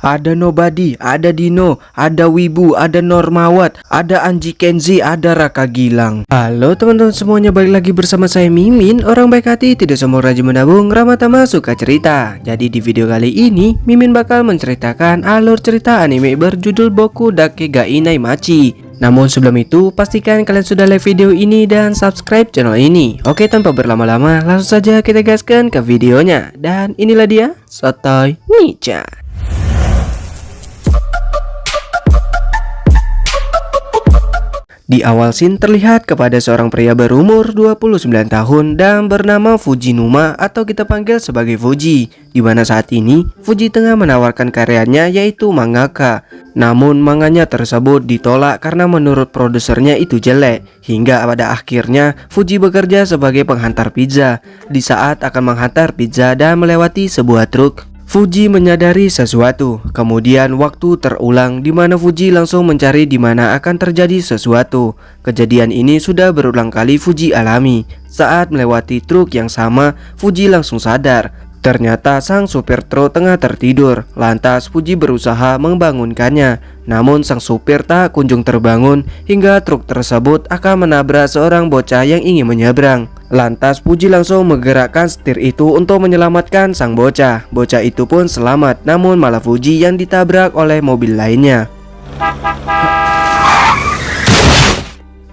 Ada Nobody, ada Dino, ada Wibu, ada Normawat, ada Anji Kenzi, ada Raka Gilang. Halo teman-teman semuanya, balik lagi bersama saya Mimin. Orang baik hati, tidak semua rajin menabung, ramah tamah, suka cerita. Jadi di video kali ini Mimin bakal menceritakan alur cerita anime berjudul Boku Dake ga Inaimachi. Namun sebelum itu, pastikan kalian sudah like video ini dan subscribe channel ini. Oke, tanpa berlama-lama, langsung saja kita gaskan ke videonya. Dan inilah dia, Sotoy Ninja. Di awal scene terlihat kepada seorang pria berumur 29 tahun dan bernama Fujinuma atau kita panggil sebagai Fuji, di mana saat ini Fuji tengah menawarkan karyanya yaitu mangaka. Namun manganya tersebut ditolak karena menurut produsernya itu jelek. Hingga pada akhirnya Fuji bekerja sebagai penghantar pizza. Di saat akan menghantar pizza dan melewati sebuah truk, Fuji menyadari sesuatu. Kemudian waktu terulang di mana Fuji langsung mencari di mana akan terjadi sesuatu. Kejadian ini sudah berulang kali Fuji alami. Saat melewati truk yang sama, Fuji langsung sadar. Ternyata sang supir truk tengah tertidur. Lantas Fuji berusaha membangunkannya. Namun sang supir tak kunjung terbangun hingga truk tersebut akan menabrak seorang bocah yang ingin menyeberang. Lantas Fuji langsung menggerakkan setir itu untuk menyelamatkan sang bocah. Bocah itu pun selamat, namun malah Fuji yang ditabrak oleh mobil lainnya.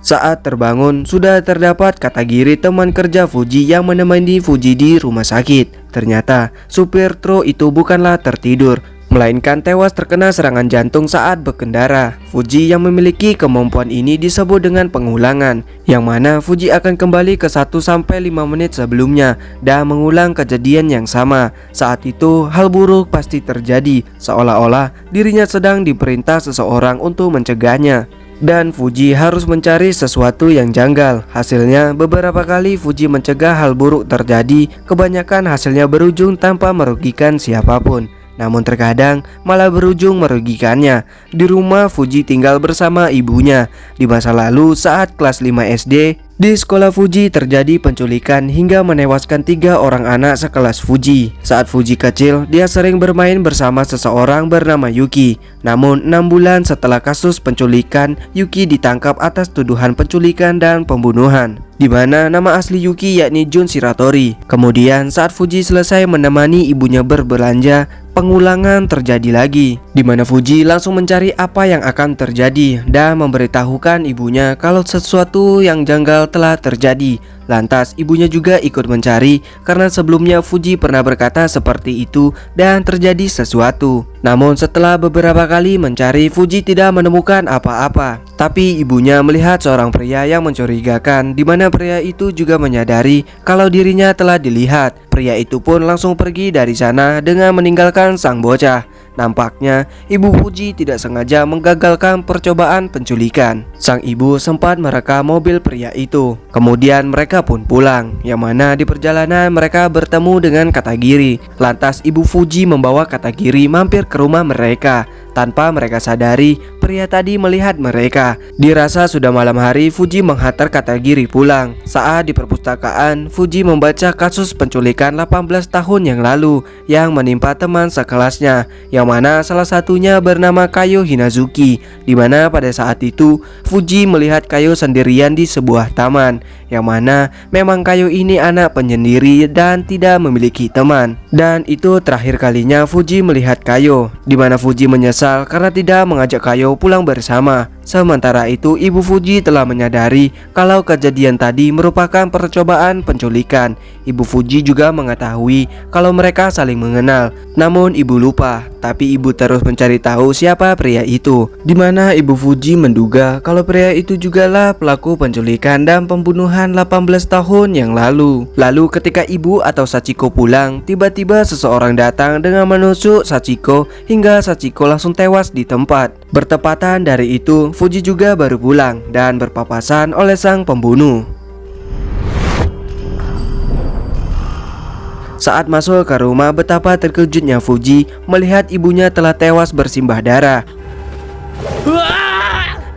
Saat terbangun, sudah terdapat Katagiri, teman kerja Fuji yang menemani Fuji di rumah sakit. Ternyata supir truk itu bukanlah tertidur, melainkan tewas terkena serangan jantung saat berkendara. Fuji yang memiliki kemampuan ini disebut dengan pengulangan, yang mana Fuji akan kembali ke 1-5 menit sebelumnya dan mengulang kejadian yang sama. Saat itu hal buruk pasti terjadi, seolah-olah dirinya sedang diperintah seseorang untuk mencegahnya. Dan Fuji harus mencari sesuatu yang janggal. Hasilnya beberapa kali Fuji mencegah hal buruk terjadi. Kebanyakan hasilnya berujung tanpa merugikan siapapun, namun terkadang malah berujung merugikannya. Di rumah Fuji tinggal bersama ibunya. Di masa lalu saat kelas 5 SD, di sekolah Fuji terjadi penculikan hingga menewaskan 3 orang anak sekelas Fuji. Saat Fuji kecil, dia sering bermain bersama seseorang bernama Yuki. Namun 6 bulan setelah kasus penculikan, Yuki ditangkap atas tuduhan penculikan dan pembunuhan, di mana nama asli Yuki yakni Jun Shiratori. Kemudian saat Fuji selesai menemani ibunya berbelanja, pengulangan terjadi lagi, di mana Fuji langsung mencari apa yang akan terjadi dan memberitahukan ibunya kalau sesuatu yang janggal telah terjadi. Lantas ibunya juga ikut mencari karena sebelumnya Fuji pernah berkata seperti itu dan terjadi sesuatu. Namun setelah beberapa kali mencari, Fuji tidak menemukan apa-apa. Tapi ibunya melihat seorang pria yang mencurigakan, di mana pria itu juga menyadari kalau dirinya telah dilihat. Pria itu pun langsung pergi dari sana dengan meninggalkan sang bocah. Nampaknya ibu Fuji tidak sengaja menggagalkan percobaan penculikan. Sang ibu sempat merekam mobil pria itu. Kemudian mereka pun pulang, yang mana di perjalanan mereka bertemu dengan Katagiri. Lantas ibu Fuji membawa Katagiri mampir ke rumah mereka. Tanpa mereka sadari, pria tadi melihat mereka. Dirasa sudah malam hari, Fuji menghantar Katagiri pulang. Saat di perpustakaan, Fuji membaca kasus penculikan 18 tahun yang lalu yang menimpa teman sekelasnya, yang mana salah satunya bernama Kayo Hinazuki. Di mana pada saat itu Fuji melihat Kayo sendirian di sebuah taman, yang mana memang Kayo ini anak penyendiri dan tidak memiliki teman. Dan itu terakhir kalinya Fuji melihat Kayo, di mana Fuji menyesal karena tidak mengajak Kayo pulang bersama. Sementara itu ibu Fuji telah menyadari kalau kejadian tadi merupakan percobaan penculikan. Ibu Fuji juga mengetahui kalau mereka saling mengenal, namun ibu lupa. Tapi ibu terus mencari tahu siapa pria itu, di mana ibu Fuji menduga kalau pria itu jugalah pelaku penculikan dan pembunuhan 18 tahun yang lalu. Lalu ketika ibu atau Sachiko pulang, tiba-tiba seseorang datang dengan menusuk Sachiko hingga Sachiko langsung tewas di tempat. Bertepatan dari itu, Fuji juga baru pulang dan berpapasan oleh sang pembunuh. Saat masuk ke rumah, betapa terkejutnya Fuji melihat ibunya telah tewas bersimbah darah.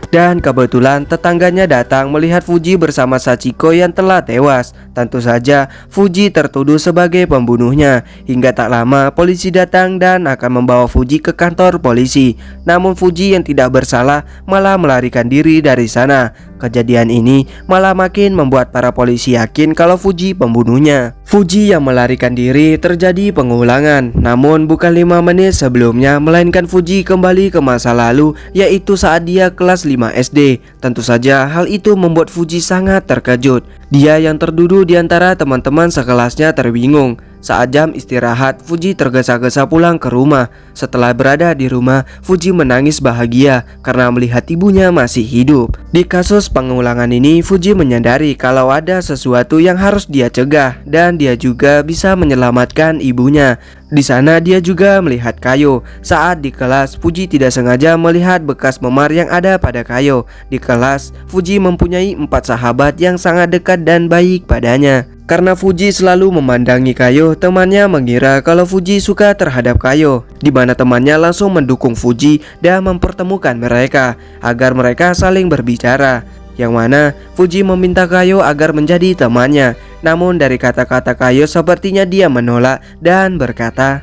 Dan kebetulan tetangganya datang melihat Fuji bersama Sachiko yang telah tewas. Tentu saja Fuji tertuduh sebagai pembunuhnya. Hingga tak lama polisi datang dan akan membawa Fuji ke kantor polisi. Namun Fuji yang tidak bersalah malah melarikan diri dari sana. Kejadian ini malah makin membuat para polisi yakin kalau Fuji pembunuhnya. Fuji yang melarikan diri terjadi pengulangan. Namun bukan 5 menit sebelumnya, melainkan Fuji kembali ke masa lalu, yaitu saat dia kelas 5 SD. Tentu saja hal itu membuat Fuji sangat terkejut. Dia yang terduduk di antara teman-teman sekelasnya terbingung. Saat jam istirahat, Fuji tergesa-gesa pulang ke rumah. Setelah berada di rumah, Fuji menangis bahagia karena melihat ibunya masih hidup. Di kasus pengulangan ini, Fuji menyadari kalau ada sesuatu yang harus dia cegah dan dia juga bisa menyelamatkan ibunya. Di sana dia juga melihat Kayo. Saat di kelas, Fuji tidak sengaja melihat bekas memar yang ada pada Kayo. Di kelas, Fuji mempunyai 4 sahabat yang sangat dekat dan baik padanya. Karena Fuji selalu memandangi Kayo, temannya mengira kalau Fuji suka terhadap Kayo, di mana temannya langsung mendukung Fuji dan mempertemukan mereka agar mereka saling berbicara. Yang mana Fuji meminta Kayo agar menjadi temannya. Namun dari kata-kata Kayo sepertinya dia menolak dan berkata,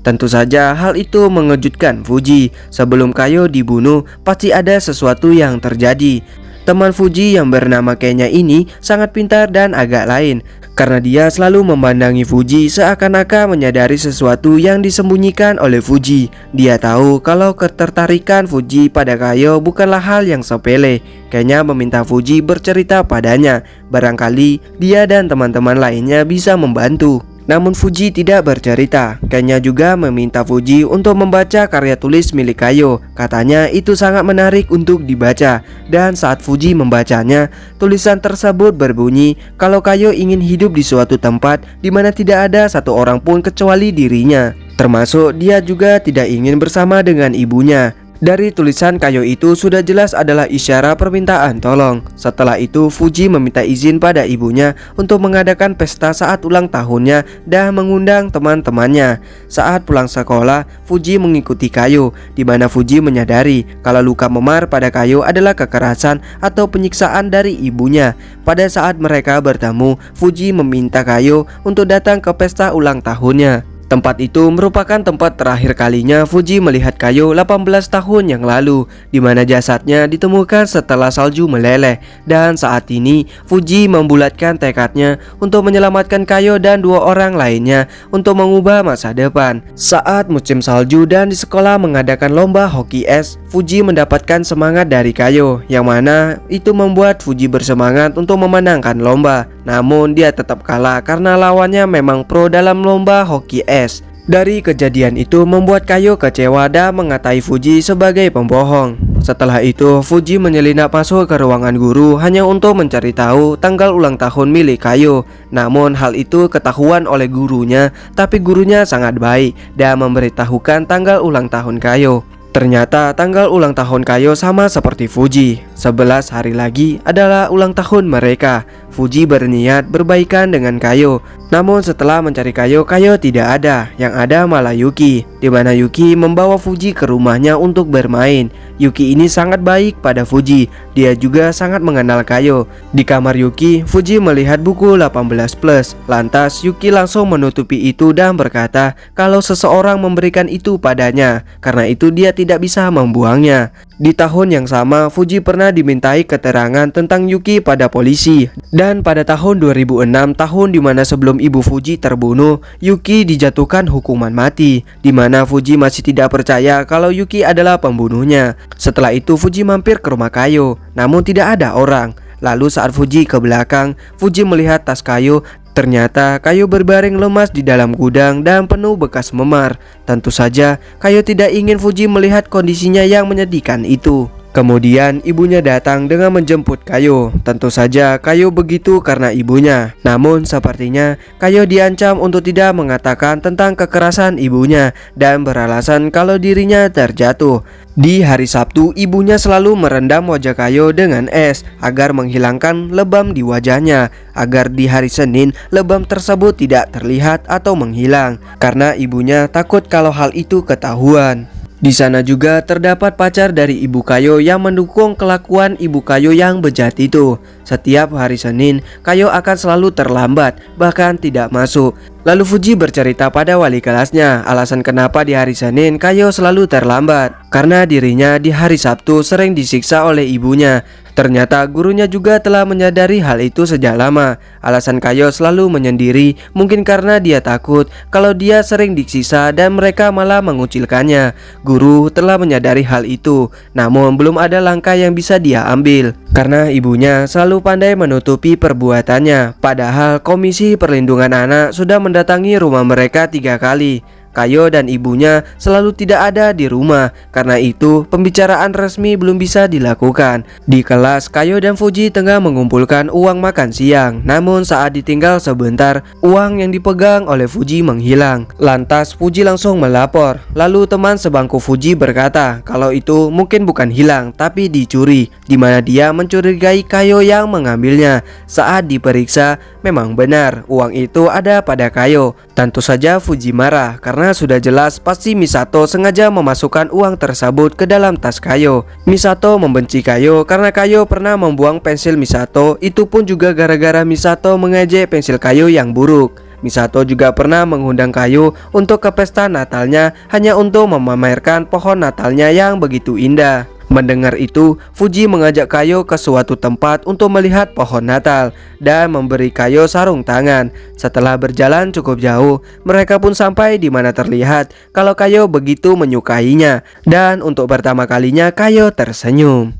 tentu saja hal itu mengejutkan Fuji. Sebelum Kayo dibunuh, pasti ada sesuatu yang terjadi. Teman Fuji yang bernama Kenya ini sangat pintar dan agak lain, karena dia selalu memandangi Fuji seakan-akan menyadari sesuatu yang disembunyikan oleh Fuji. Dia tahu kalau ketertarikan Fuji pada Kayo bukanlah hal yang sepele. Kenya meminta Fuji bercerita padanya. Barangkali dia dan teman-teman lainnya bisa membantu. Namun Fuji tidak bercerita. Kenya juga meminta Fuji untuk membaca karya tulis milik Kayo. Katanya itu sangat menarik untuk dibaca. Dan saat Fuji membacanya, tulisan tersebut berbunyi kalau Kayo ingin hidup di suatu tempat di mana tidak ada satu orang pun kecuali dirinya. Termasuk dia juga tidak ingin bersama dengan ibunya. Dari tulisan Kayo itu sudah jelas adalah isyarat permintaan tolong. Setelah itu Fuji meminta izin pada ibunya untuk mengadakan pesta saat ulang tahunnya dan mengundang teman-temannya. Saat pulang sekolah, Fuji mengikuti Kayo, di mana Fuji menyadari kalau luka memar pada Kayo adalah kekerasan atau penyiksaan dari ibunya. Pada saat mereka bertemu, Fuji meminta Kayo untuk datang ke pesta ulang tahunnya. Tempat itu merupakan tempat terakhir kalinya Fuji melihat Kayo 18 tahun yang lalu, di mana jasadnya ditemukan setelah salju meleleh. Dan saat ini Fuji membulatkan tekadnya untuk menyelamatkan Kayo dan 2 orang lainnya untuk mengubah masa depan. Saat musim salju dan di sekolah mengadakan lomba hoki es, Fuji mendapatkan semangat dari Kayo, yang mana itu membuat Fuji bersemangat untuk memenangkan lomba. Namun dia tetap kalah karena lawannya memang pro dalam lomba hoki es. Dari kejadian itu membuat Kayo kecewa dan mengatai Fuji sebagai pembohong. Setelah itu Fuji menyelinap masuk ke ruangan guru hanya untuk mencari tahu tanggal ulang tahun milik Kayo. Namun hal itu ketahuan oleh gurunya, tapi gurunya sangat baik dan memberitahukan tanggal ulang tahun Kayo. Ternyata tanggal ulang tahun Kayo sama seperti Fuji. 11 hari lagi adalah ulang tahun mereka. Fuji berniat berbaikan dengan Kayo. Namun setelah mencari Kayo, Kayo tidak ada. Yang ada malah Yuki, di mana Yuki membawa Fuji ke rumahnya untuk bermain. Yuki ini sangat baik pada Fuji. Dia juga sangat mengenal Kayo. Di kamar Yuki, Fuji melihat buku 18+. Lantas Yuki langsung menutupi itu dan berkata kalau seseorang memberikan itu padanya. Karena itu dia tidak bisa membuangnya. Di tahun yang sama, Fuji pernah dimintai keterangan tentang Yuki pada polisi. Dan pada tahun 2006, tahun dimana sebelum ibu Fuji terbunuh, Yuki dijatuhkan hukuman mati, di mana Fuji masih tidak percaya kalau Yuki adalah pembunuhnya. Setelah itu Fuji mampir ke rumah Kayo, namun tidak ada orang. Lalu saat Fuji ke belakang, Fuji melihat tas Kayo. Ternyata Kayo berbaring lemas di dalam gudang dan penuh bekas memar. Tentu saja Kayo tidak ingin Fuji melihat kondisinya yang menyedihkan itu. Kemudian ibunya datang dengan menjemput Kayo. Tentu saja Kayo begitu karena ibunya. Namun sepertinya Kayo diancam untuk tidak mengatakan tentang kekerasan ibunya dan beralasan kalau dirinya terjatuh. Di hari Sabtu, ibunya selalu merendam wajah Kayo dengan es agar menghilangkan lebam di wajahnya, agar di hari Senin lebam tersebut tidak terlihat atau menghilang, karena ibunya takut kalau hal itu ketahuan. Di sana juga terdapat pacar dari ibu Kayo yang mendukung kelakuan ibu Kayo yang bejat itu. Setiap hari Senin, Kayo akan selalu terlambat, bahkan tidak masuk. Lalu Fuji bercerita pada wali kelasnya alasan kenapa di hari Senin Kayo selalu terlambat, karena dirinya di hari Sabtu sering disiksa oleh ibunya. Ternyata gurunya juga telah menyadari hal itu sejak lama. Alasan Kayo selalu menyendiri mungkin karena dia takut kalau dia sering disiksa dan mereka malah mengucilkannya. Guru telah menyadari hal itu, namun belum ada langkah yang bisa dia ambil karena ibunya selalu pandai menutupi perbuatannya. Padahal Komisi Perlindungan Anak sudah mendatangi rumah mereka 3 kali. Kayo dan ibunya selalu tidak ada di rumah. Karena itu pembicaraan resmi belum bisa dilakukan. Di kelas, Kayo dan Fuji tengah mengumpulkan uang makan siang. Namun saat ditinggal sebentar, uang yang dipegang oleh Fuji menghilang. Lantas Fuji langsung melapor. Lalu teman sebangku Fuji berkata kalau itu mungkin bukan hilang tapi dicuri, dimana dia mencurigai Kayo yang mengambilnya. Saat diperiksa, memang benar uang itu ada pada Kayo. Tentu saja Fuji marah karena sudah jelas pasti Misato sengaja memasukkan uang tersebut ke dalam tas Kayo. Misato membenci Kayo karena Kayo pernah membuang pensil Misato. Itu pun juga gara-gara Misato mengejek pensil Kayo yang buruk. Misato juga pernah mengundang Kayo untuk ke pesta Natalnya hanya untuk memamerkan pohon Natalnya yang begitu indah. Mendengar itu, Fuji mengajak Kayo ke suatu tempat untuk melihat pohon Natal dan memberi Kayo sarung tangan. Setelah berjalan cukup jauh, mereka pun sampai di mana terlihat kalau Kayo begitu menyukainya. Dan untuk pertama kalinya Kayo tersenyum.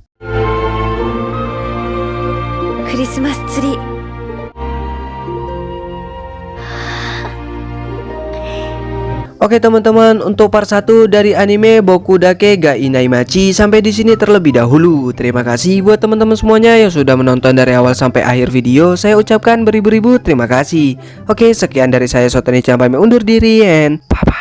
Christmas tree. Oke teman-teman, untuk part 1 dari anime Boku Dake ga Inaimachi sampai di sini terlebih dahulu. Terima kasih buat teman-teman semuanya yang sudah menonton dari awal sampai akhir video. Saya ucapkan beribu-ribu terima kasih. Oke, sekian dari saya Sotoni, sampai undur diri and bye-bye.